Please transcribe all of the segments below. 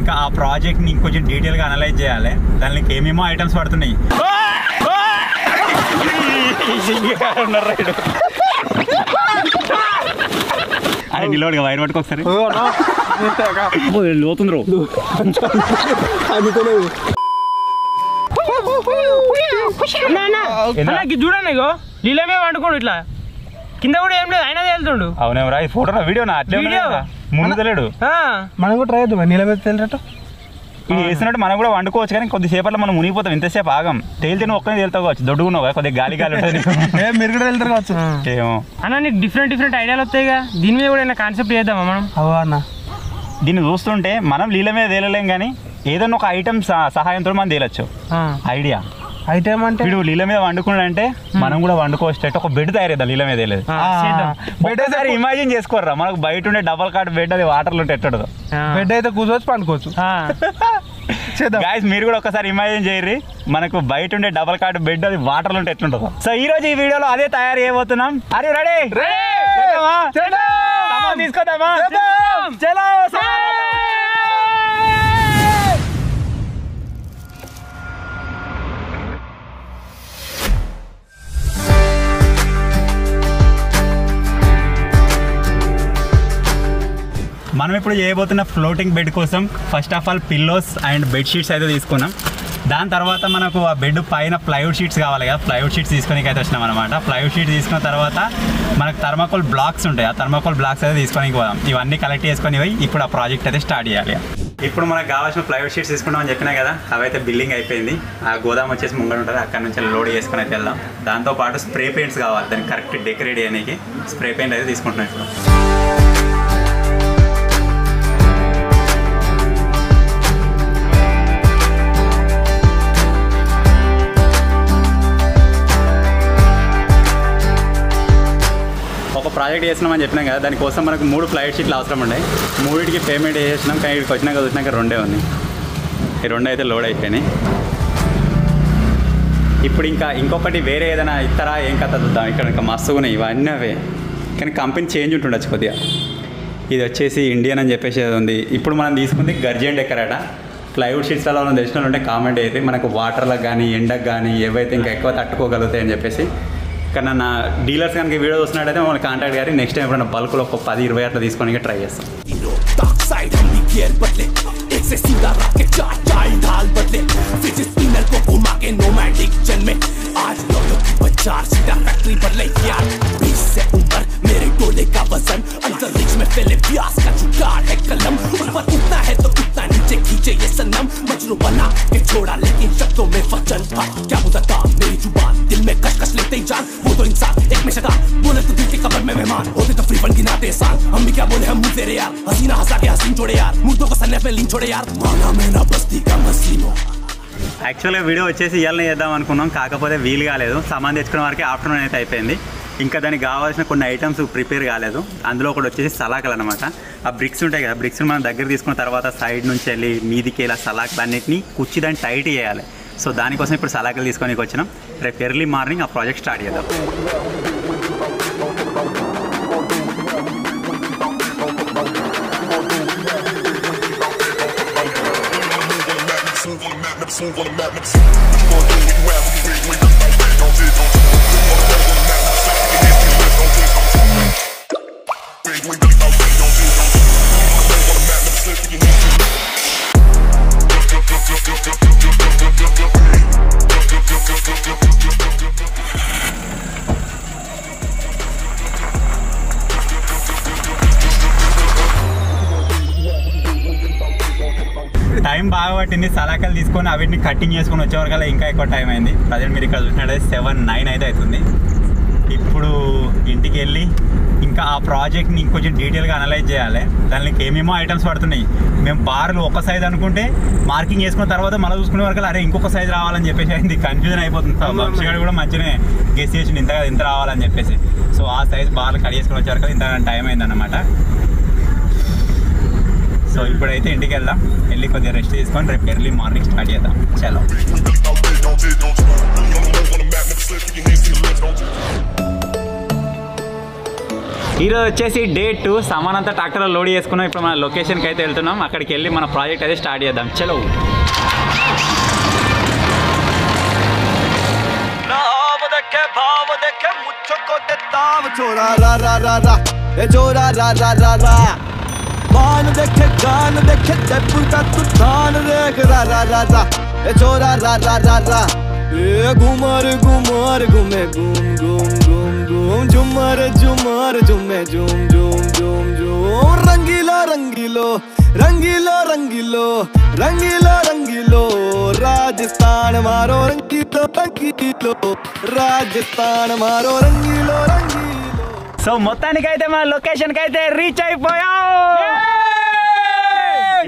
ఇంకా ఆ ప్రాజెక్ట్ని ఇంకొంచెం డీటెయిల్గా అనలైజ్ చేయాలి. దానికి ఏమేమో ఐటమ్స్ పడుతున్నాయి. అరే నిలబడిగా వైర్ పట్టుకు ఒకసారి లోతుంది చూడండి ఇగో నీళ్ళమే వండుకోండు ఇట్లా కింద కూడా ఏం లేదు అయినా వెళ్తుండు. అవునేమరా ఈ ఫోటో వీడియోనా అట్లే ముందు తెలియడు. మనం కూడా ట్రై చేద్దాం నీళ్ళ మీద తెలియట ఇది వేసినట్టు మనం కూడా వండుకోవచ్చు కానీ కొద్దిసేపట్లో మనం మునిగిపోతాం. ఇంతసేపు ఆగం తేలితే ఒక్కనే తేలుతావు కావచ్చు. దొడ్డుకున్నావు కొద్దిగా గాలి గాలి ఉంటుంది. మీరు కూడా వెళ్తారు కావచ్చు. ఏమో అన్న నీకు డిఫరెంట్ ఐడియాలు వస్తాయిగా. దీని మీద కూడా కాన్సెప్ట్ చేద్దామా మనం? అవా అన్న దీన్ని చూస్తుంటే మనం నీళ్ళ మీద తేలలేం కానీ ఏదైనా ఒక ఐటమ్ సహాయంతో మనం తేలచ్చు. ఐడియా ఐటమ్ అంటే వీడు నీళ్ళ మీద వండుకున్నాడంటే మనం కూడా వండుకోవచ్చు. ఒక బెడ్ తయారేద్దాం నీళ్ళ మీద తెలియదు. బెడ్ ఒకసారి ఇమాజిన్ చేసుకోర్రా, మనకు బయట ఉండే డబల్ కాట్ బెడ్ అది వాటర్లో ఎట్టదు. బెడ్ అయితే కూర్చోవచ్చు పండుకోవచ్చు. గాయ్స్ మీరు కూడా ఒకసారి ఇమాజిన్ చేయర్రి, మనకు బయట ఉండే డబల్ కాట్ బెడ్ అది వాటర్లో ఉంటే ఎట్లుంటుందో. సో ఈ రోజు ఈ వీడియోలో అదే తయారు చేయబోతున్నాం. అరే రెడీ తీసుకోదామా? మనం ఇప్పుడు చేయబోతున్న ఫ్లోటింగ్ బెడ్ కోసం first of all pillows and bedsheets అయితే తీసుకున్నాం. దాని తర్వాత మనకు ఆ బెడ్ పైన ప్లైవుడ్ షీట్స్ కావాలి కదా, ప్లైవుడ్ షీట్స్ తీసుకొని అయితే వచ్చినాం అనమాట. ప్లైవుడ్ షీట్ తీసుకున్న తర్వాత మనకు థర్మాకోల్ బ్లాక్స్ ఉంటాయి, ఆ థర్మాకోల్ బ్లాక్స్ అయితే తీసుకొని పోదాం. ఇవన్నీ కలెక్ట్ చేసుకొని పోయి ఇప్పుడు ఆ ప్రాజెక్ట్ అయితే స్టార్ట్ చేయాలి. ఇప్పుడు మనకు కావాల్సిన ప్లైవుడ్ షీట్స్ తీసుకుంటామని చెప్పినా కదా, అవైతే బిల్డింగ్ అయిపోయింది. ఆ గోదాం వచ్చేసి ముంగడ ఉంటుంది, అక్కడ నుంచి లోడ్ చేసుకొని అయితే వెళ్దాం. దాంతోపాటు స్ప్రే పెయింట్స్ కావాలి, దాన్ని కరెక్ట్ డెకరేట్ చేయడానికి స్ప్రే పెయింట్ అయితే తీసుకుంటున్నాం ఇప్పుడు. ఒక ప్రాజెక్ట్ చేసినామని చెప్పినాం కదా, దానికోసం మనకు 3 ప్లైవుడ్ షీట్లు అవసరం ఉన్నాయి. 3టికి పేమెంట్ చేసినాం, కానీ ఇక్కడికి వచ్చినాక చూసినాక 2 ఉన్నాయి. ఈ 2 అయితే లోడ్ అయిపోయినాయి. ఇప్పుడు ఇంకొకటి వేరే ఏదైనా ఇస్తారా ఏం కథ చూద్దాం. ఇక్కడ ఇంకా మస్తుగా ఉన్నాయి ఇవన్నీ అవే, కానీ కంపెనీ చేంజ్ ఉంటుండొచ్చు కొద్దిగా. ఇది వచ్చేసి ఇండియన్ అని చెప్పేసి ఉంది. ఇప్పుడు మనం తీసుకుంది గర్జన్ డెకరేట. ప్లైవుడ్ షీట్స్ అలా మనం తెలిసిన ఉంటే కామెంట్ అయితే మనకు వాటర్లకు కానీ ఎండకు కానీ ఏవైతే ఇంకా ఎక్కువ తట్టుకోగలుగుతాయి అని చెప్పేసి. కానీ నా డీలర్స్ కనుక వీడియో చూసినట్టయితే మమ్మల్ని కాంటాక్ట్ గారి నెక్స్ట్ టైం ఎప్పుడైనా బల్క్లో ఒక 10-20 అట్లా తీసుకొని ట్రై చేస్తాం. యాక్చువల్గా వీడియో వచ్చేసి ఇవాళనే చేద్దాం అనుకున్నాం, కాకపోతే వీలు కాలేదు. సామాన్ తెచ్చుకున్న వరకు ఆఫ్టర్నూన్ అయితే అయిపోయింది. ఇంకా దానికి కావాల్సిన కొన్ని ఐటమ్స్ ప్రిపేర్ కాలేదు. అందులో ఒకటి వచ్చేసి సలాకలు అనమాట. ఆ బ్రిక్స్ ఉంటాయి కదా, బ్రిక్స్ మనం దగ్గర తీసుకున్న తర్వాత సైడ్ నుంచి వెళ్ళి మీదికి ఇలా సలాకలు అన్నింటినీ కుచ్చి దాన్ని టైట్ చేయాలి. సో దానికోసం ఇప్పుడు సలాకలు తీసుకొని వచ్చినాం. రేపు ఎర్లీ మార్నింగ్ ఆ ప్రాజెక్ట్ స్టార్ట్ చేద్దాం. టైం బాగా పట్టింది. సలాకలు తీసుకొని అవిటిని కటింగ్ చేసుకొని వచ్చేవరకల్లా ఇంకా ఎక్కువ టైం అయింది. ప్రజెంట్ మీరు ఇక్కడ చూసినట్టయితే 7-9 అయితే అవుతుంది. ఇప్పుడు ఇంటికి వెళ్ళి ఇంకా ఆ ప్రాజెక్ట్ని ఇంకొంచెం డీటెయిల్గా అనలైజ్ చేయాలి. దానికి ఏమేమో ఐటమ్స్ పడుతున్నాయి. మేము బార్లు ఒక సైజ్ అనుకుంటే మార్కింగ్ చేసుకున్న తర్వాత మళ్ళీ చూసుకునే వరకు అరే ఇంకొక సైజ్ రావాలని చెప్పేసి అయింది. కన్ఫ్యూజన్ అయిపోతుంది. వంశీగాడు కూడా మంచిగానే గెస్ చేసి ఇంత రావాలని చెప్పేసి. సో ఆ సైజ్ బార్లు కట్ చేసుకుని వచ్చేవరకు ఇంత టైం అయిందన్నమాట. సో ఇప్పుడైతే ఇంటికి వెళ్దాం, వెళ్ళి కొద్దిగా రెస్ట్ తీసుకొని రేపు ఎర్లీ మార్నింగ్ స్టార్ట్ చేద్దాం. చలో ఈరోజు వచ్చేసి డే 2 సామాన్ అంతా ట్రాక్టర్లో లోడ్ చేసుకున్నాం. ఇప్పుడు మన లొకేషన్కి అయితే వెళ్తున్నాం. అక్కడికి వెళ్ళి మన ప్రాజెక్ట్ అయితే స్టార్ట్ చేద్దాం. చలో मान देखे गान देखे जयपुर का तू थान देख रा रा रा रा ए छोरा रा रा रा रा ए घुमर घुमर घूमे घूम घूम घूम घूम झुमर झुमर झूमे झूम झूम झूम झूम रंगीलो रंगीलो रंगीलो रंगीलो रंगीलो रंगीलो राजस्थान मारो रंगीलो रंगीलो राजस्थान मारो रंगीलो रंगीलो. సో మొత్తానికైతే మన లొకేషన్కి అయితే రీచ్ అయిపోయాం.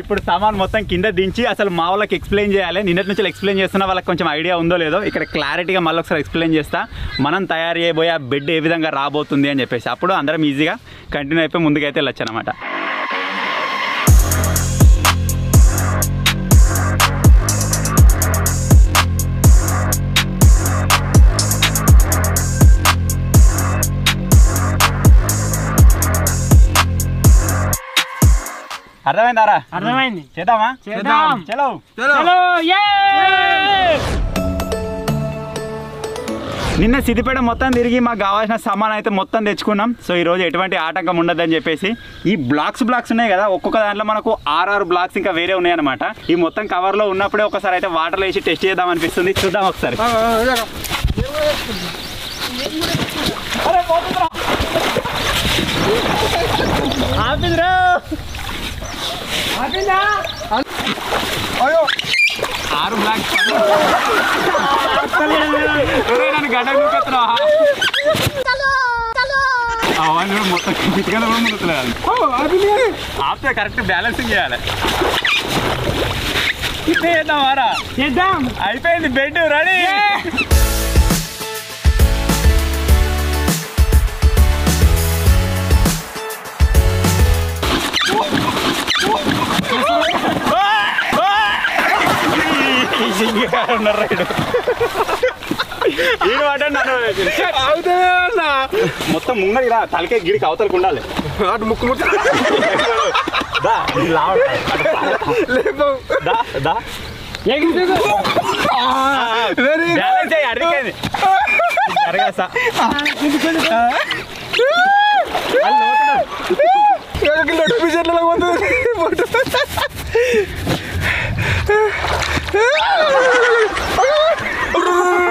ఇప్పుడు సామాన్ మొత్తం కింద దించి అసలు మా వాళ్ళకి ఎక్స్ప్లెయిన్ చేయాలి. నిన్నటి నుంచి ఎక్స్ప్లెయిన్ చేస్తున్నా, వాళ్ళకి కొంచెం ఐడియా ఉందో లేదో. ఇక్కడ క్లారిటీగా మళ్ళీ ఒకసారి ఎక్స్ప్లెయిన్ చేస్తా. మనం తయారు చేయబోయే ఆ బెడ్ ఏ విధంగా రాబోతుంది అని చెప్పేసి అప్పుడు అందరం ఈజీగా కంటిన్యూ అయిపోయి ముందుకైతే వెళ్ళొచ్చు అనమాట. అర్థమైందారా? అర్థమైంది. చేద్దామా? చేద్దాం. చలో చలో యే. నిన్న సిద్దిపేట మొత్తం తిరిగి మాకు కావాల్సిన సామాన్ అయితే మొత్తం తెచ్చుకున్నాం. సో ఈరోజు ఎటువంటి ఆటంకం ఉండదని చెప్పేసి ఈ బ్లాక్స్ ఉన్నాయి కదా, ఒక్కొక్క దాంట్లో మనకు 6 బ్లాక్స్ ఇంకా వేరే ఉన్నాయి అనమాట. ఈ మొత్తం కవర్లో ఉన్నప్పుడే ఒకసారి అయితే వాటర్లో వేసి టెస్ట్ చేద్దాం అనిపిస్తుంది. చూద్దాం ఒకసారి. అయ్యో 6 బ్లాక్స్ నన్ను గడ్డ అవన్నీ మొత్తం కిటికీలో కూడా ముడుతులేదు. ఆపితే కరెక్ట్ బ్యాలెన్సింగ్ చేయాలి. ఇప్పుడు చేద్దామారా? చేద్దాం. అయిపోయింది బెడ్ రెడీ. మొత్తం ముంగడి రా, తలకే గిడికి అవతలకు ఉండాలి. అటు ముక్కు ముక్కు అడిగేది నోటిఫికేషన్లో పోతుంది.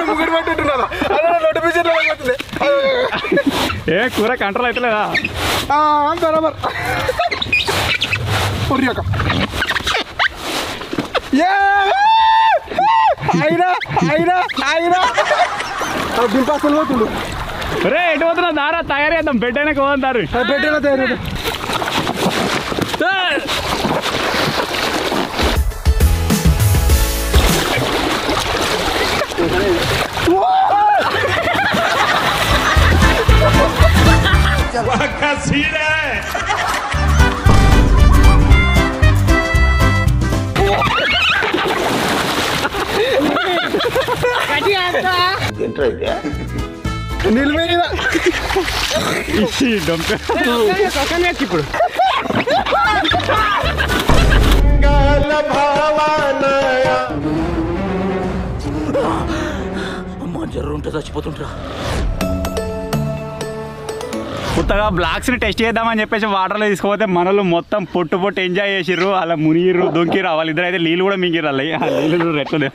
ముగ్గురు పట్టుకుంటున్నా నోటిఫికేషన్లో పోతుంది. ఏ కూర కంట్రోల్ అవుతలేదా? బరాబర్ పుర్యాక అయినా అయినా అయినా దింపాసలు పోతుండు. రే ఎటు పోతున్నా దారా? తయారు చేద్దాం. బెడ్ అయినా పోతారు. పెట్టేలా తయారు నిలిమేదా ఇప్పుడు అమ్మ జర్రు ఉంటే చచ్చిపోతుంటా. కొత్తగా బ్లాక్స్ని టెస్ట్ చేద్దామని చెప్పేసి వాటర్లో తీసుకుపోతే మనలు మొత్తం పొట్టు ఎంజాయ్ చేసిర్రు. అలా మునిగిర్రు, దొంకిర్రు. వాళ్ళిద్దరు అయితే నీళ్ళు కూడా మింగిర్రు. అలా ఆ నీళ్ళు రెట్లే.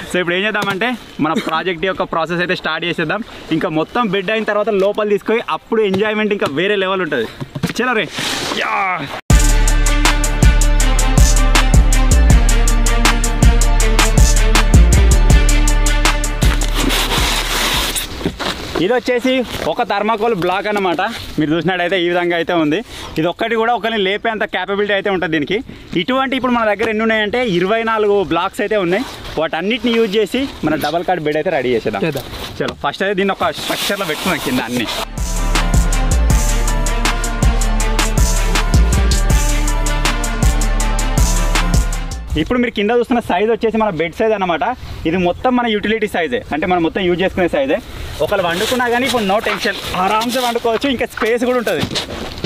సో ఇప్పుడు ఏం చేద్దామంటే మన ప్రాజెక్ట్ యొక్క ప్రాసెస్ అయితే స్టార్ట్ చేసేద్దాం. ఇంకా మొత్తం బెడ్ అయిన తర్వాత లోపల తీసుకొని అప్పుడు ఎంజాయ్మెంట్ ఇంకా వేరే లెవెల్ ఉంటుంది. చలో రే. ఇది వచ్చేసి ఒక థర్మాకోల్ బ్లాక్ అన్నమాట. మీరు చూసినట్టయితే ఈ విధంగా అయితే ఉంది. ఇది ఒక్కటి కూడా ఒకరిని లేపేంత క్యాపబిలిటీ అయితే ఉంటుంది దీనికి. ఇటువంటి ఇప్పుడు మన దగ్గర ఎన్ని ఉన్నాయంటే 24 బ్లాక్స్ అయితే ఉన్నాయి. వాటన్నిటిని యూజ్ చేసి మన డబల్ కార్డ్ బెడ్ అయితే రెడీ చేసేద్దాం. చలో ఫస్ట్ అయితే దీన్ని ఒక స్ట్రక్చర్లో పెట్టుకున్నాం కింద అన్ని. ఇప్పుడు మీరు కింద చూస్తున్న సైజ్ వచ్చేసి మన బెడ్ సైజ్ అనమాట. ఇది మొత్తం మన యూటిలిటీ సైజే, అంటే మనం మొత్తం యూజ్ చేసుకునే సైజే. ఒకళ్ళు వండుకున్నా కానీ ఇప్పుడు నో టెన్షన్, ఆరామ్సే వండుకోవచ్చు. ఇంకా స్పేస్ కూడా ఉంటుంది,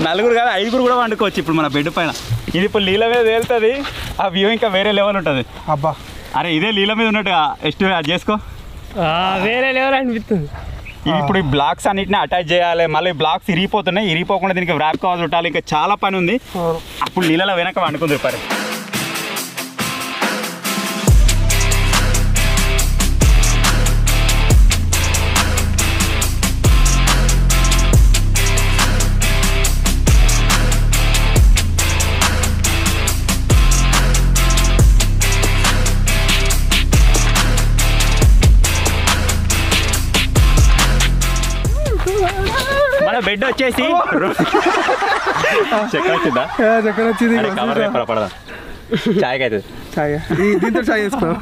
4 కాదు 5 కూడా వండుకోవచ్చు ఇప్పుడు మన బెడ్ పైన. ఇది ఇప్పుడు నీళ్ళ మీద తేలుతుంది, ఆ వ్యూ ఇంకా వేరే లెవెల్ ఉంటుంది. అబ్బా అరే ఇదే నీళ్ళ మీద ఉన్నట్టుగా ఎస్టిమేట్ అది చేసుకో, వేరే లెవెల్ అనిపిస్తుంది. ఇది ఇప్పుడు ఈ బ్లాక్స్ అన్నిటిని అటాచ్ చేయాలి, మళ్ళీ బ్లాక్స్ ఇరిగిపోతున్నాయి, ఇరిగిపోకుండా దీనికి ర్యాప్ కవర్ చుట్టాలి, ఇంకా చాలా పని ఉంది. అప్పుడు నీళ్ళలో వెనక వండుకుంది పరి. మన బెడ్ వచ్చేసి చక్కెర వచ్చిందా, చక్కెర వచ్చింది. కవర్ పడదా చాయ్కి అవుతుంది. చాయ్ దీంతో చాయ్ చేసుకున్నాం.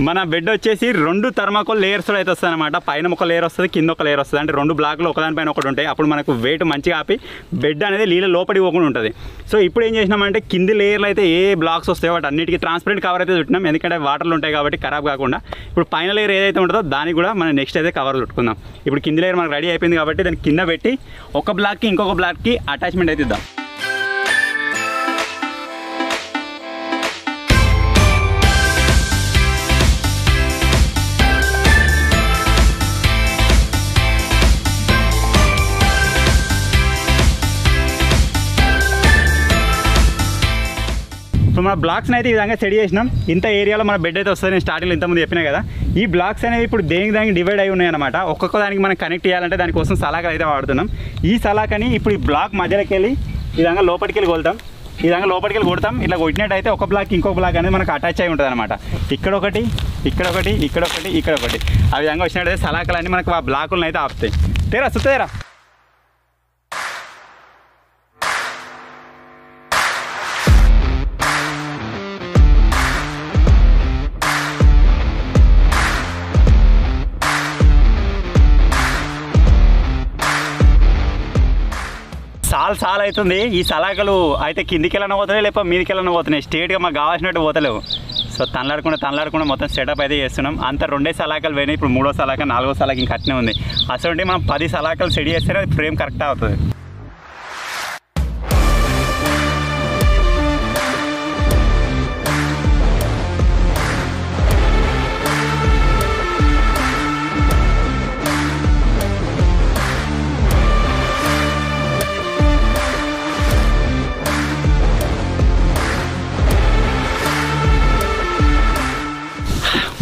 మన బెడ్ వచ్చేసి 2 థర్మాకోల్ లేయర్స్ అయితే వస్తుంది అనమాట. పైన ఒక లేయర్ వస్తుంది, కింద ఒక లేయర్ వస్తుంది. అంటే 2 బ్లాక్లు ఒకదానిపైన ఒకటి ఉంటాయి. అప్పుడు మనకు వెయిట్ మంచిగా ఆపి బెడ్ అనేది నీళ్ళ లోపలికి పోకుండా ఉంటుంది. సో ఇప్పుడు ఏం చేసినామంటే కింది లేయర్లు అయితే ఏ బ్లాక్స్ వస్తాయో వాటి అన్నిటికీ ట్రాన్స్పరెంట్ కవర్ అయితే చుట్టినాం, ఎందుకంటే వాటర్లు ఉంటాయి కాబట్టి ఖరాబ్ కాకుండా. ఇప్పుడు పైన లేయర్ ఏదైతే ఉంటుందో దానికి కూడా మనం నెక్స్ట్ అయితే కవర్ చుట్టుకుందాం. ఇప్పుడు కింది లేయర్ మనకు రెడీ అయిపోయింది కాబట్టి దాన్ని కింద పెట్టి ఒక బ్లాక్కి ఇంకొక బ్లాక్కి అటాచ్మెంట్ అయితే ఇద్దాం. సో మన బ్లాక్స్ని అయితే ఈ విధంగా సెట్ చేసినాం. ఇంత ఏరియాలో మన బెడ్ అయితే వస్తుంది. నేను స్టార్టింగ్లో ఇంతకుముందు చెప్పినా కదా, ఈ బ్లాక్స్ అనేవి ఇప్పుడు దానికి డివైడ్ అయి ఉన్నాయన్నమాట. ఒక్కొక్క దానికి మనం కనెక్ట్ చేయాలంటే దానికోసం సలాకలు అయితే వాడుతున్నాం. ఈ సలాకని ఇప్పుడు ఈ బ్లాక్ మధ్యలోకి వెళ్ళి ఈ విధంగా లోపలికి వెళ్ళి కొలుతాం. ఈ విధంగా లోపలికి వెళ్ళి కొడతాం. ఇట్లా కొట్టినట్టయితే ఒక బ్లాక్ ఇంకొక బ్లాక్ అనేది మనకు అటాచ్ అయి ఉంటుంది అనమాట. ఇక్కడ ఒకటి, ఇక్కడ ఒకటి, ఇక్కడ ఒకటి, ఇక్కడ ఒకటి, ఆ విధంగా వచ్చినట్టయితే సలాకలన్నీ మనకు ఆ బ్లాకులను అయితే ఆపుతాయి. తేరా సుత్తేరా. సాల్ అవుతుంది. ఈ సలాకలు అయితే కిందికి వెళ్ళిన పోతున్నాయి, లేకపోతే మీదికి వెళ్ళిన పోతున్నాయి. స్ట్రేట్గా మాకు కావాల్సినట్టు పోతలేవు. సో తనలాడకుండా మొత్తం సెటప్ అయితే చేస్తున్నాం. అంత 2 సలాకలు పోయినాయి. ఇప్పుడు 3వ సలాక 4వ సలాక ఇంకా అట్నే ఉంది. అసలు మనం 10 సలాకలు సెట్ చేస్తేనే ఫ్రేమ్ కరెక్ట్ అవుతుంది.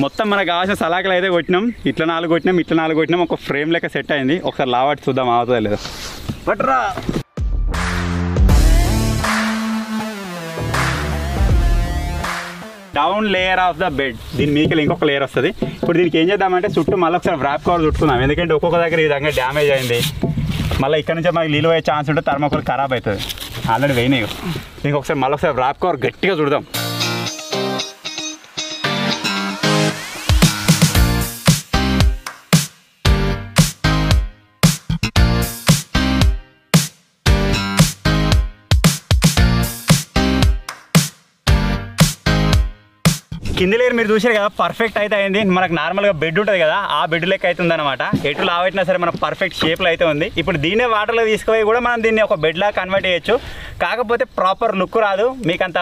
మొత్తం మనకు కావాల్సిన సలాకలు అయితే కొట్టినాం. ఇట్లా 4 కొట్టినాం, ఒక ఫ్రేమ్ లెక్క సెట్ అయింది. ఒకసారి లావాటి చూద్దాం అవుతుందో లేదో. బట్రా down layer of the bed, దీని మీదకి ఇంకొక లేయర్ వస్తుంది. ఇప్పుడు దీనికి ఏం చేద్దామంటే చుట్టూ మళ్ళీ ఒకసారి ర్యాప్ కవర్ చుట్టుకుందాం, ఎందుకంటే ఒక్కొక్క దగ్గర ఈ విధంగా డ్యామేజ్ అయింది. మళ్ళీ ఇక్కడ నుంచి మనకి నీళ్ళు పోయే ఛాన్స్ ఉంటే థర్మాకోల్ ఖరాబ్ అవుతుంది. ఆల్రెడీ పోయినాయి. దీనికి ఒకసారి మళ్ళీ ర్యాప్ కవర్ గట్టిగా చుడదాం. కింది లేయర్ మీరు చూసారు కదా, పర్ఫెక్ట్ అయితే అయింది. మనకు నార్మల్గా బెడ్ ఉంటుంది కదా, ఆ బెడ్ లెక్క అవుతుంది అనమాట. ఎటు లావైనా సరే మనకు పర్ఫెక్ట్ షేప్లో అయితే ఉంది. ఇప్పుడు దీన్నే వాటర్లో తీసుకుపోయి కూడా మనం దీన్ని ఒక బెడ్ లాగా కన్వర్ట్ చేయొచ్చు. కాకపోతే ప్రాపర్ లుక్ రాదు, మీకు అంత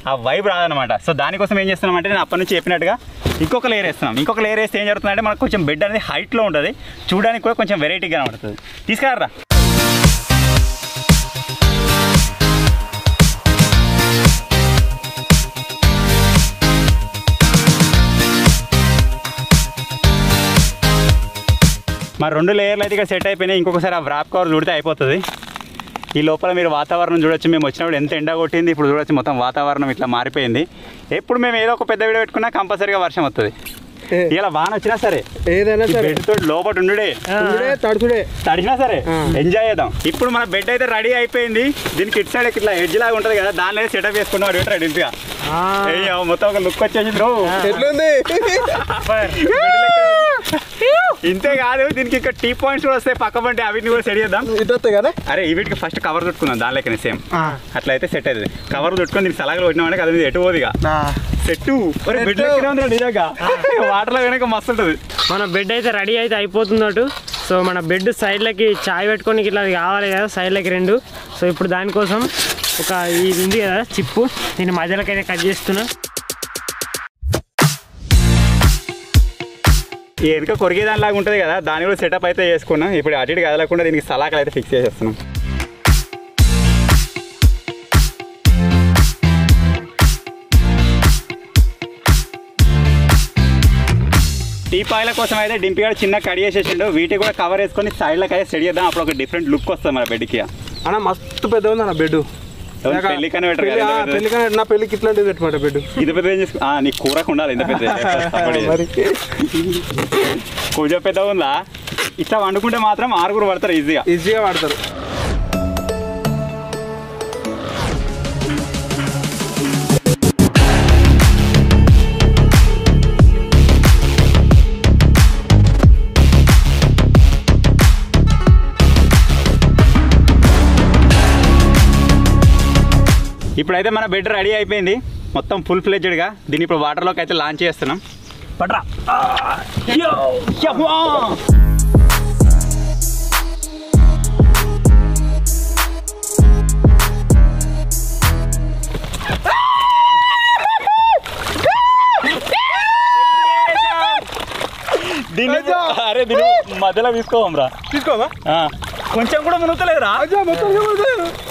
ఆ వైబ్ రాదనమాట. సో దానికోసం ఏం చేస్తున్నామంటే నేను అప్పటి నుంచి చెప్పినట్టుగా ఇంకొక లేయర్ వేస్తున్నాం. ఇంకొక లేయర్ వేస్తే ఏం జరుగుతుందంటే మనకు కొంచెం బెడ్ అనేది హైట్లో ఉంటుంది, చూడడానికి కూడా కొంచెం వెరైటీగా కనబడుతుంది. తీసుకురారా. మరి 2 లేయర్లు అయితే ఇక్కడ సెట్ అయిపోయినాయి. ఇంకొకసారి ఆ ర్యాప్ కవర్ చుడితే అయిపోతుంది. ఈ లోపల మీరు వాతావరణం చూడొచ్చు. మేము వచ్చినప్పుడు ఎంత ఎండ కొట్టింది, ఇప్పుడు చూడొచ్చు మొత్తం వాతావరణం ఇట్లా మారిపోయింది. ఎప్పుడు మేము ఏదో ఒక పెద్ద వీడియో పెట్టుకున్నా కంపల్సరీగా వర్షం వస్తుంది. ఇలా వాన వచ్చినా సరే ఏదైనా సరే బెడ్ తోటి లోపల ఉండుడే తడిచినా సరే ఎంజాయ్ చేద్దాం. ఇప్పుడు మన బెడ్ అయితే రెడీ అయిపోయింది. దీనికి ఇటు సైడ్ ఇట్లా ఎడ్జ్ లాగా ఉంటుంది కదా, దానిలో సెటప్ చేసుకున్నాం రెడీగా. మొత్తం ఒక లుక్ వచ్చేసి బ్రో ఎట్లుంది. ఇంతే కాదు, దీనికి ఇంకా టీ పాయింట్స్ కూడా వస్తాయి పక్క పంటే, అవిటిని కూడా సెట్ చేద్దాం. ఇటు వస్తాయి కదా. అరే వీటికి ఫస్ట్ కవర్ చుట్టుకుందాం, దానిలోనే సేమ్ అట్లా అయితే సెట్ అవుతుంది. కవర్ చుట్టుకొని దీనికి సలాగలు కొట్టినామంటే కదా, మీద ఎటు పోదు ఇక సెట్టు బెడ్ నిజంగా వాటర్లో వెనక మస్తు ఉంటుంది. మన బెడ్ అయితే రెడీ అయితే అయిపోతున్నట్టు. సో మన బెడ్ సైడ్లకి చాయ్ పెట్టుకొని ఇట్లా కావాలి కదా, సైడ్లకి 2. సో ఇప్పుడు దానికోసం ఒక ఇది ఉంది కదా చిప్పు, దీన్ని మధ్యలోకి అయితే కట్ చేస్తున్నా. వెనుక కొరిగేదానిలాగా ఉంటుంది కదా, దాన్ని కూడా సెటప్ అయితే చేసుకున్నాం. ఇప్పుడు అటు ఇటు కదలకుండా దీనికి సలాకలు అయితే ఫిక్స్ చేసేస్తున్నాం. టీ పాయిల కోసం అయితే డింపిగాడు చిన్న కడి చేసేసిండు. వీటికి కూడా కవర్ వేసుకొని సైడ్లకు అయితే సెట్ చేద్దాం. అప్పుడు ఒక డిఫరెంట్ లుక్ వస్తుంది మన బెడ్కి. అన్న మస్తు పెద్ద ఉంది అన్న బెడ్. పెళ్లికనే పెట్టరు, నా పెళ్ళికి ఇట్లాంటిది పెట్టమాట బెడ్. ఇది పెద్ద ఏం చేసుకో, నీకు కూరకు ఉండాలి ఇంత పెద్ద. కొంచెం పెద్ద ఉందా, ఇట్లా వండుకుంటే మాత్రం 6 పడతారు ఈజీగా పడతారు. ఇప్పుడైతే మన బెడ్ రెడీ అయిపోయింది మొత్తం ఫుల్ ఫ్లెడ్జ్డ్గా. దీన్ని ఇప్పుడు వాటర్లోకి అయితే లాంచ్ చేస్తున్నాం. పట్రా అరే దీన్ని మధ్యలో తీసుకోమరా. కొంచెం కూడా మునుగుతలేదురా,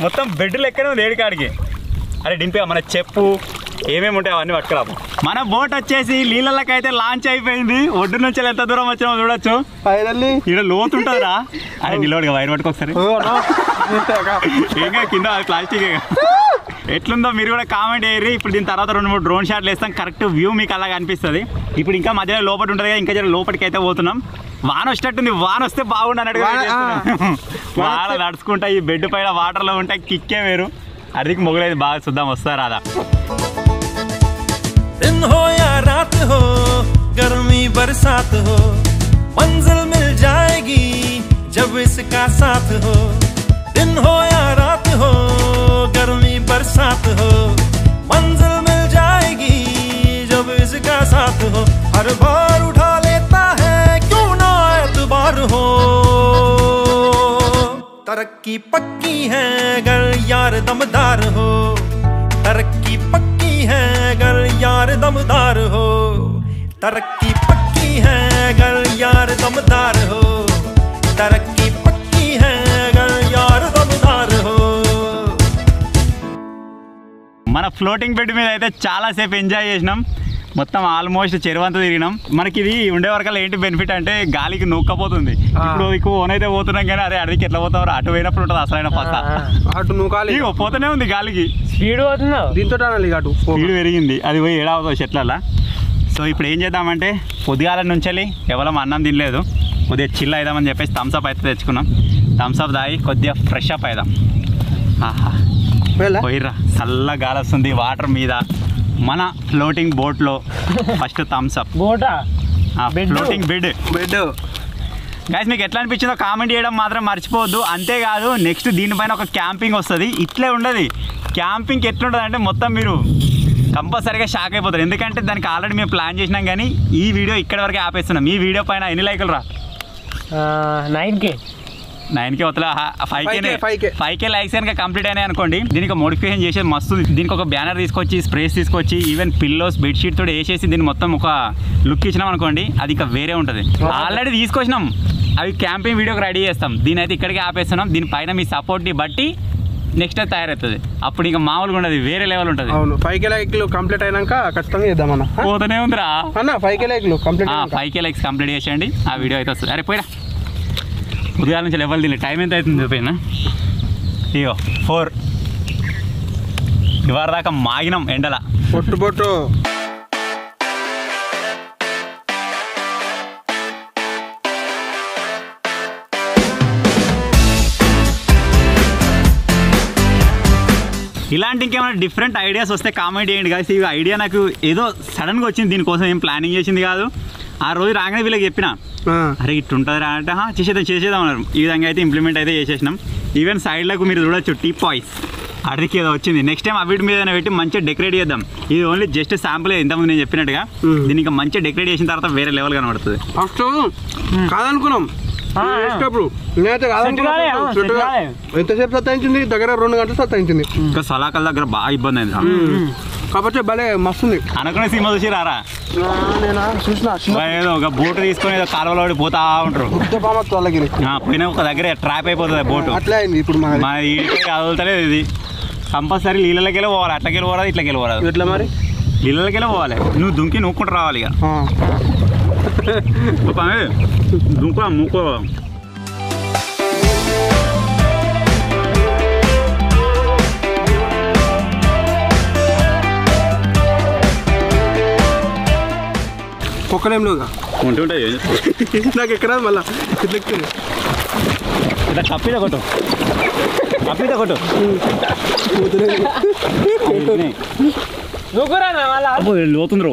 మొత్తం బెడ్ లెక్కనే ఉంది ఏడికాడికి. అరే డింపి మన చెప్పు ఏమేమి ఉంటాయి అవన్నీ పట్టుకురాము. మన బోట్ వచ్చేసి నీళ్ళకి అయితే లాంచ్ అయిపోయింది. ఒడ్డు నుంచి ఎంత దూరం వచ్చినామో చూడొచ్చు. ఇక్కడ లోతు ఉంటుందిరా. అరే నిలవడిగా వైర్ పట్టుకోసారి, ఇంకా కింద ప్లాస్టిక్. ఎట్లుందో మీరు కూడా కామెంట్ చేయరు. ఇప్పుడు దీని తర్వాత 2-3 డ్రోన్ షాట్లు వేస్తాం, కరెక్ట్ వ్యూ మీకు అలాగ అనిపిస్తుంది. ఇప్పుడు ఇంకా మధ్యలో లోపల ఉంటుంది కదా, ఇంకా జర లోపలికి అయితే పోతున్నాం. వాన వచ్చేటట్టుంది, వాన వస్తే బాగుండు అన్నట్టు వాన నడుచుకుంటా ఈ బెడ్ పైన వాటర్లో ఉంటే కిక్కే వేరు. అదికి మొగలేదు బాగా చూద్దాం వస్తా రాదా. दिन हो या रात हो, गर्मी बरसात हो, मंजिल मिल जाएगी जब इसका साथ हो. दिन हो या रात हो, गर्मी बरसात हो, मंजिल मिल जाएगी जब इसका साथ हो. हर बार उठा लेता है क्यों ना एतबार हो. तरक्की पक्की है अगर यार दमदार हो, तरक्की पक्की है अगर यार दमदार हो, तरक्की पक्की है अगर यार दमदार हो, तरक्की पक्की है अगर यार दमदार हो. మన ఫ్లోటింగ్ బెడ్ మీద అయితే చాలాసేపు ఎంజాయ్ చేసినాం. మొత్తం ఆల్మోస్ట్ చెరువంతా తిరిగినాం. మనకి ఇది ఉండే వరకల్లా ఏంటి బెనిఫిట్ అంటే గాలికి నూక్కపోతుంది. ఇప్పుడు ఎక్కువ ఓన్ అయితే పోతున్నాం కానీ అరే అడిగి ఎట్లా పోతావు, అటు పోయినప్పుడు ఉంటుంది అసలైన పక్క. అటు నూకాలి పోతూనే ఉంది గాలికి, స్పీడ్ పోతుందా దీంతో అటు స్పీడ్ పెరిగింది. అది పోయి ఏడావుతుంది చెట్లలా. సో ఇప్పుడు ఏం చేద్దామంటే పొద్దుగాల నుంచి ఎవరం అన్నం తినలేదు, కొద్దిగా చిల్ అవుదామని చెప్పేసి థమ్స్అప్ అయితే తెచ్చుకున్నాం. థమ్స్అప్ తాగి కొద్దిగా ఫ్రెష్ అప్ అవుదాం. ఆహా పోయిర్రా, చల్ల గాలి వస్తుంది వాటర్ మీద. మన ఫ్లోటింగ్ బోట్లో ఫస్ట్ థమ్స్అప్. బోటా ఫ్లోటింగ్ బెడ్ గైస్ మీకు ఎట్లా అనిపించిందో కామెంట్ చేయడం మాత్రం మర్చిపోవద్దు. అంతేకాదు నెక్స్ట్ దీనిపైన ఒక క్యాంపింగ్ వస్తుంది. ఇట్లే ఉండదు క్యాంపింగ్. ఎట్లుంటుంది అంటే మొత్తం మీరు కంపల్సరీగా షాక్ అయిపోతారు. ఎందుకంటే దానికి ఆల్రెడీ మేము ప్లాన్ చేసినాం కానీ ఈ వీడియో ఇక్కడ వరకే ఆపేస్తున్నాం. ఈ వీడియో పైన ఎన్ని లైకులు రా? 9K వతలా 5K లైక్స్ కనుక కంప్లీట్ అయినాయి అనుకోండి. దీనికి మోడిఫికేషన్ చేసేది మస్తు. దీనికి ఒక బ్యానర్ తీసుకొచ్చి స్ప్రేస్ తీసుకొచ్చి ఈవెన్ పిల్లోస్ బెడ్షీట్ తోటి వేసేసి దీన్ని మొత్తం ఒక లుక్ ఇచ్చినాం అనుకోండి, అది ఇక వేరే ఉంటుంది. ఆల్రెడీ తీసుకొచ్చినాం, అవి క్యాంపింగ్ వీడియోకి రెడీ చేస్తాం. దీని అయితే ఇక్కడికి ఆపేస్తున్నాం. దీనిపైన మీ సపోర్ట్ని బట్టి నెక్స్ట్ అయితే తయారవుతుంది. అప్పుడు ఇంకా మామూలుగా ఉండదు, వేరే లెవెల్ ఉంటుంది. 5K లైక్లు కంప్లీట్ అయినాక ఖచ్చితంగా చేద్దామన్నా. పోతూనే ఉందిరా అన్న 5K లైక్లు కంప్లీట్ 5K లైక్స్ కంప్లీట్ చేసేయండి, ఆ వీడియో అయితే వస్తుంది. అరే పోయినా ఉదయాల నుంచి లెవెల్ తిని టైం ఎంత అవుతుంది చూపోయినా. ఇగో 4 ఇవాళ దాకా మాగినాం ఎండల పొట్టు. ఇలాంటి ఇంకేమైనా డిఫరెంట్ ఐడియాస్ వస్తే కామెంట్ చేయండి guys. ఈ ఐడియా నాకు ఏదో సడన్గా వచ్చింది, దీనికోసం ఏం ప్లానింగ్ చేసింది కాదు. ఆ రోజు రాగానే వీళ్ళకి చెప్పిన అరే ఇట్లా ఉంటుంది రా అంటే చేసేద్దాం అన్నారు. ఈ విధంగా అయితే ఇంప్లిమెంట్ అయితే చేసేసినాం. ఈవెన్ సైడ్లకు మీరు చూడొచ్చు టీ పాయిస్ అడికి ఏదో వచ్చింది. నెక్స్ట్ టైం ఆ వీటి మీద పెట్టి మంచిగా డెకరేట్ చేద్దాం. ఇది ఓన్లీ జస్ట్ శాంపుల్, ఇంతకుముందు నేను చెప్పినట్టుగా. దీన్ని ఇంకా మంచిగా డెకరేట్ చేసిన తర్వాత వేరే లెవెల్ కనబడుతుంది. ఫస్ట్ కాదనుకున్నాం నేనైతే ఎంతసేపు సత్తాయించింది, దగ్గర 2 గంటలు సత్తాయించింది. ఇంకా సలాకల దగ్గర బాగా ఇబ్బంది అయింది. కాబట్టి భలే మస్తుంది. అనుకునే సినిమా చూసి రారా, నేను చూసిన ఏదో ఒక బోటు తీసుకొని ఏదో కాలువలో పోతా ఉంటారు. పోయినా ఒక దగ్గర ట్రాప్ అయిపోతుంది బోటు. అట్లా అయింది ఇప్పుడు మా ఇంటికి కదులుతలేదు. ఇది కంపల్సరీ నీళ్ళకెళ్ళి పోవాలి, అట్లకెళ్ళి పోరాదు, ఇట్లకెళ్ళి పోరాదు. ఎట్లా మరి? నీళ్ళకెళ్ళి పోవాలి. నువ్వు దుంకి నూక్కుంటూ రావాలి. ఇక దుంకు మూకో. ఒక్కడేం లేవుగా ఉంటే ఉంటుంది. నాకు ఎక్కడ మళ్ళా ఇట్లా కప్పిద కొట్టు, కప్పిద కొట్టు. లోతుంది రో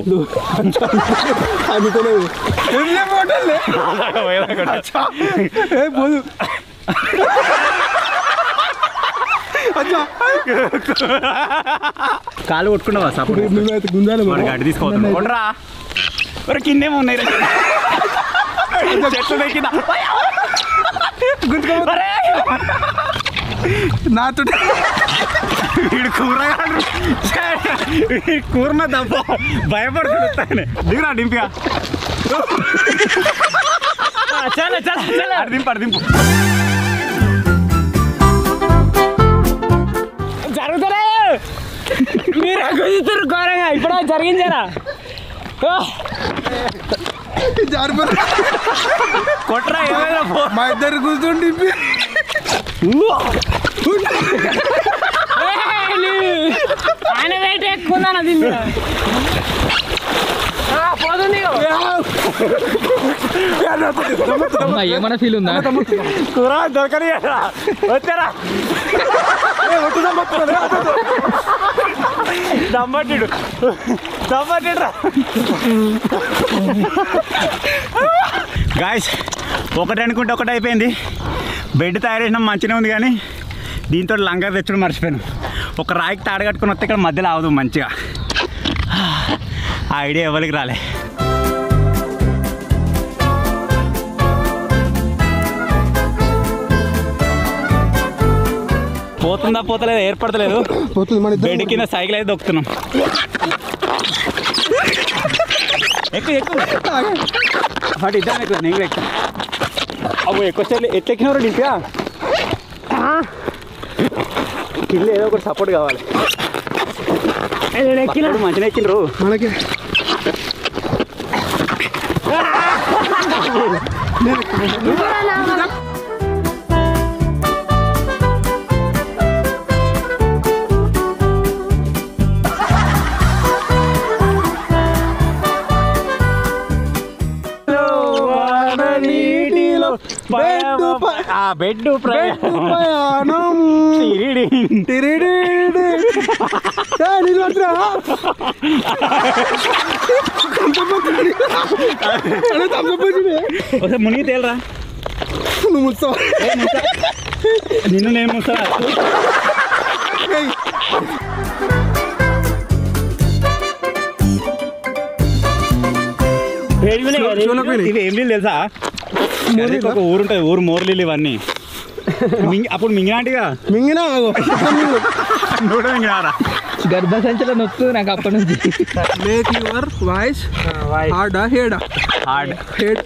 కాలు కొట్టుకున్నావా? సపోర్ట్ గడ్డి తీసుకోవద్దు. కొట్రా కిందేమో ఉన్నాయి చెట్లు కింద నాతో వీడు కూరగాడు కూరన తప్ప భయపడుతుంది. దిగురా డింపియా, దింపు దింపు. జరుగుతారా మీరు కుదుతురు ఘోరంగా. ఇప్పుడు జరిగించారా కొట్రా మా ఇద్దరు కూర్చోండి. ఆయన వెయిట్ ఎక్కువ దీన్ని పోతుంది. ఏమైనా ఫీల్ ఉందా? కూర దొరకని వచ్చారా దమ్మట్టిడు దమ్మట్టిడ్రా. గాయస్ ఒకటి అనుకుంటే ఒకటి అయిపోయింది. బెడ్ తయారు చేసినాం, మంచిగా ఉంది. కానీ దీంతో లంగర్ తెచ్చడం మర్చిపోయాను. ఒక రాయికి తాడు కట్టుకుని వస్తే ఇక్కడ మధ్యలో అవదు మంచిగా. ఆ ఐడియా ఎవరికి రాలే. పోతుందా పోతలేదు, ఏర్పడతలేదు. బెడ్ కింద సైకిల్ అయితే దొక్కుతున్నాం. ఎక్కువ ఎక్కువ వాటి ఇద్దాం. ఎక్కువ నేను కూడా ఎక్కువ. అబ్బో ఎక్కువ స్టైల్ ఎట్లా ఎక్కినవరు నింపా. కింద ఏదో ఒకటి సపోర్ట్ కావాలి. మంచిగా ఎక్కినరు మనకి. బెడ్ ప్రయాణం మునిగి తేలరా. నువ్వు ముస్తా నిన్ను నేను ముస్తా. ఇవి ఏం నీళ్ళు తెలుసా? ఒక ఊరు ఉంటుంది, ఊరు మోర్లీలు ఇవన్నీ. అప్పుడు మింగినాంటిగా మింగినా నూట మింగినారా. గర్భసంచలో నొత్తు నాకు అప్పటి నుంచి. Make your voice hard head hard head.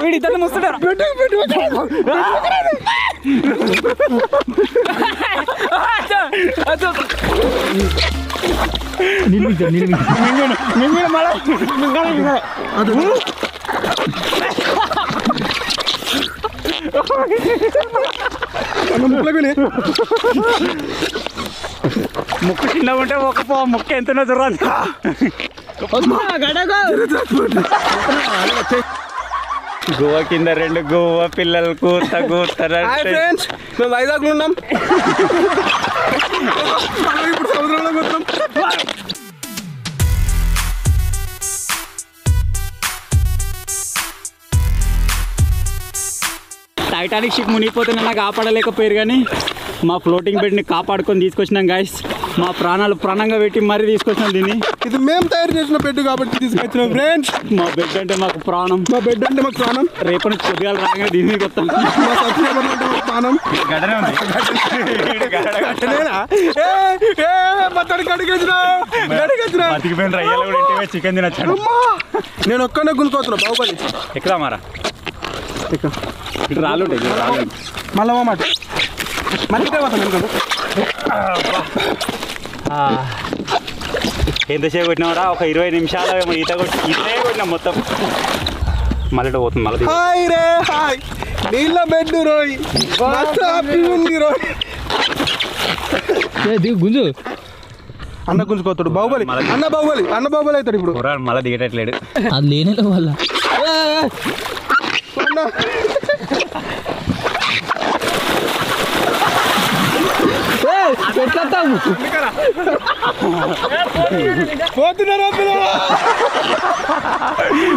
వీడిద్దరు ముస్తుంటారు. ముక్కు చిన్నగా ఉంటే ఒక ముక్క ఎంతనో జరుగుతుంది. గోవా కింద 2 గోవా పిల్లలు కూతారు. హాయ్ ఫ్రెండ్స్, మేము వైజాగ్లో ఉన్నాం. ఇప్పుడు సముద్రంలో కూర్చున్నాం. టైటానిక్ షిప్ మునిగిపోతే నన్ను కాపాడలేకపోయారు, కానీ మా ఫ్లోటింగ్ బెడ్ని కాపాడుకొని తీసుకొచ్చినాం గాయస్. మా ప్రాణాలు ప్రాణంగా పెట్టి మరీ తీసుకొచ్చినాం దీన్ని. ఇది మేము తయారు చేసిన బెడ్ కాబట్టి తీసుకొచ్చినాం ఫ్రెండ్స్. మా బెడ్ అంటే మాకు ప్రాణం. మా బెడ్ అంటే మాకు ప్రాణం. రేపు నుంచి కొద్దిగా రాగానే దీని మీద వస్తాం. మా సబ్స్క్రైబర్ అంటే మాకు ప్రాణం. గడనే ఉంది. బతికిపోయిన రయ్యాలు కూడా ఇంటివే చికెన్ తినొచ్చాను. నేను ఒక్కనే గుంజుకోతున్నా బాహుబలి. ఎక్కుదా మారా ఇటు రాళ్ళు ఉంటాయి, రాళ్ళు. మళ్ళా మాట మంచిగా పోతాను ఎందుకంటే ఎంతసేపు కొట్టినామరా? ఒక 20 నిమిషాలు ఏమో ఈత కొట్టినాం మొత్తం. మళ్ళీ పోతుంది మళ్ళీ. హాయ్ రే హాయ్, నీళ్ళ బెడ్ రోయ్, మస్తు హ్యాపీ ఉంది రోయ్. గుంజు అన్న గుంజుకోతాడు బాహుబలి. అన్న బాహుబలి అవుతాడు ఇప్పుడు. మళ్ళీ దిగటట్లేడు. అది లేనే వాళ్ళ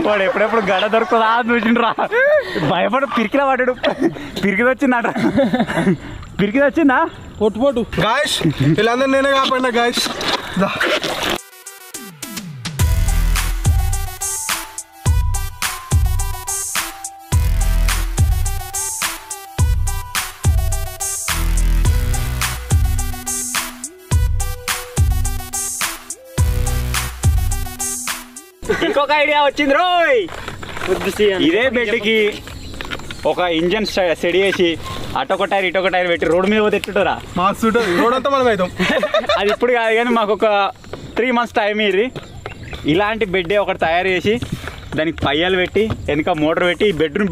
వాడు ఎప్పుడెప్పుడు గడ దొరుకుతుందా చూసిండ్రా. భయపడు పిరికిలా పడ్డాడు. పిరికిది వచ్చిందట. పిరికిది వచ్చిందా? పొట్టు గాయస్, వీళ్ళందరూ నేనే కాపాడినా గాయస్. ఇంకొక ఐడియా వచ్చింది రోయ్. ఇదే బెడ్కి ఒక ఇంజన్ సెడి చేసి అటొక టైర్ ఇటొక టైర్ పెట్టి రోడ్డు మీద పోతే ఎట్టురా. మాకు రోడ్ అంతా మనం అవుతాం. అది ఇప్పుడు కాదు, కానీ మాకు ఒక 3 months టైం ఇది. ఇలాంటి బెడ్డే ఒకటి తయారు చేసి దానికి పయ్యాలు పెట్టి వెనక మోటార్ పెట్టి ఈ బెడ్ను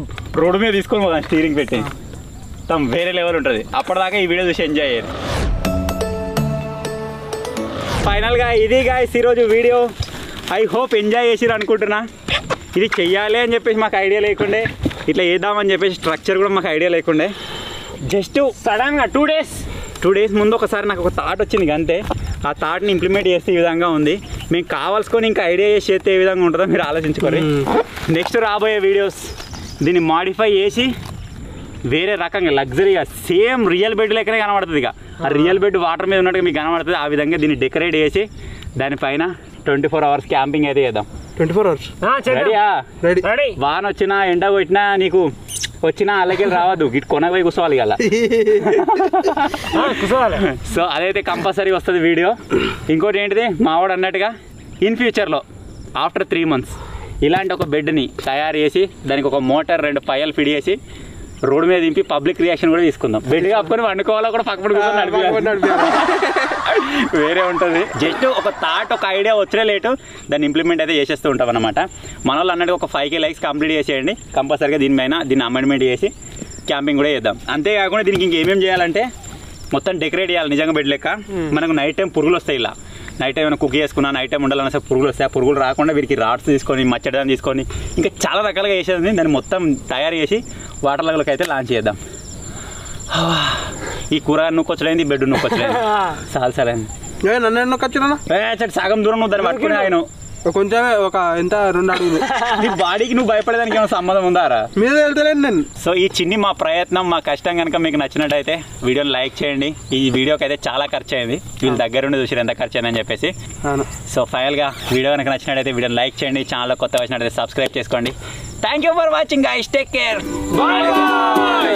రోడ్డు మీద తీసుకొని పోదాం. స్టీరింగ్ పెట్టి వేరే లెవెల్ ఉంటుంది. అప్పటిదాకా ఈ వీడియో చూసి ఎంజాయ్ అయ్యారు. ఫైనల్గా ఇది గాయ్స్ ఈరోజు వీడియో. ఐ హోప్ ఎంజాయ్ చేసిరు అనుకుంటున్నా. ఇది చెయ్యాలి అని చెప్పేసి మాకు ఐడియా లేకుండే, ఇట్లా చేద్దామని చెప్పేసి స్ట్రక్చర్ కూడా మాకు ఐడియా లేకుండే. జస్ట్ సడన్గా 2 days ముందు ఒకసారి నాకు ఒక థాట్ వచ్చింది అంతే. ఆ థాట్ని ఇంప్లిమెంట్ చేస్తే ఈ విధంగా ఉంది. మేము కావాల్సుకొని ఇంకా ఐడియా చేసి చేస్తే ఏ విధంగా ఉంటుందో మీరు ఆలోచించుకోండి. నెక్స్ట్ రాబోయే వీడియోస్ దీన్ని మాడిఫై చేసి వేరే రకంగా లగ్జరీగా సేమ్ రియల్ బెడ్ లెక్కనే కనబడుతుంది. ఇక ఆ రియల్ బెడ్ వాటర్ మీద ఉన్నట్టుగా మీకు కనబడుతుంది. ఆ విధంగా దీన్ని డెకరేట్ చేసి దానిపైన 24 hours క్యాంపింగ్ అయితే చేద్దాం. 24 hours రెడీయా? రెడీ. వాన వచ్చినా ఎండ కొట్టినా నీకు వచ్చినా అలాగే రావద్దు, ఇటు కొనపోయి కూర్చోవాలి కదా. సో అదైతే కంపల్సరీ వస్తుంది వీడియో. ఇంకోటి ఏంటిది, మావాడు అన్నట్టుగా ఇన్ ఫ్యూచర్లో ఆఫ్టర్ 3 months ఇలాంటి ఒక బెడ్ని తయారు చేసి దానికి ఒక మోటార్ 2 పయ్యాలు ఫిట్ చేసి రోడ్డు మీద దింపి పబ్లిక్ రియాక్షన్ కూడా తీసుకుందాం. బెడ్ కప్పుకొని వండుకోవాలో కూడా పక్కన వేరే ఉంటుంది. జస్ట్ ఒక థాట్ ఒక ఐడియా వచ్చే లేటు దాన్ని ఇంప్లిమెంట్ అయితే చేసేస్తూ ఉంటాం అనమాట. మన వాళ్ళు అన్నట్టు ఒక 5K likes కంప్లీట్ చేసేయండి. కంపల్సరీగా దీన్ని అమెండ్మెంట్ చేసి క్యాంపింగ్ కూడా చేద్దాం. అంతేకాకుండా దీనికి ఇంకేమేమి చేయాలంటే మొత్తం డెకరేట్ చేయాలి. నిజంగా బెడ్ లెక్క మనకు నైట్ టైం పురుగులు వస్తాయి. ఇలా నైట్ టైం ఏమైనా కుక్ చేసుకున్నా నైట్ టైం ఉండాలన్నా సరే పురుగులు వస్తాయి. ఆ పురుగులు రాకుండా వీరికి రాడ్స్ తీసుకొని మచ్చడం తీసుకొని ఇంకా చాలా రకాలుగా చేసేది. దాన్ని మొత్తం తయారు చేసి వాటర్ లెవెల్కి అయితే లాంచ్ చేద్దాం. ఈ కూర నొక్కొచ్చలేంది, బెడ్ నొక్కొచ్చలేదు. సరే నన్ను నొక్కొచ్చినా సగం దూరం నువ్వు దాన్ని పట్టుకుని ఆయన కొంచెమే ఒక ఎంత 2 అడుగులు. నీ బాడీకి నువ్వు భయపడేదానికి ఏమైనా సంబంధం ఉందారా? మీద వెళ్తలేను నేను. సో ఈ చిన్ని మా ప్రయత్నం మా కష్టం కనుక మీకు నచ్చినట్టయితే వీడియోని లైక్ చేయండి. ఈ వీడియోకి అయితే చాలా ఖర్చు అయింది. వీళ్ళ దగ్గర ఉండి చూసి ఎంత ఖర్చు అయిందని చెప్పేసి. సో ఫైనల్గా వీడియో కనుక నచ్చినట్టయితే వీడియోని లైక్ చేయండి. ఛానల్లో కొత్త వచ్చినట్టయితే సబ్స్క్రైబ్ చేసుకోండి. Thank you for watching guys. Take care. Bye.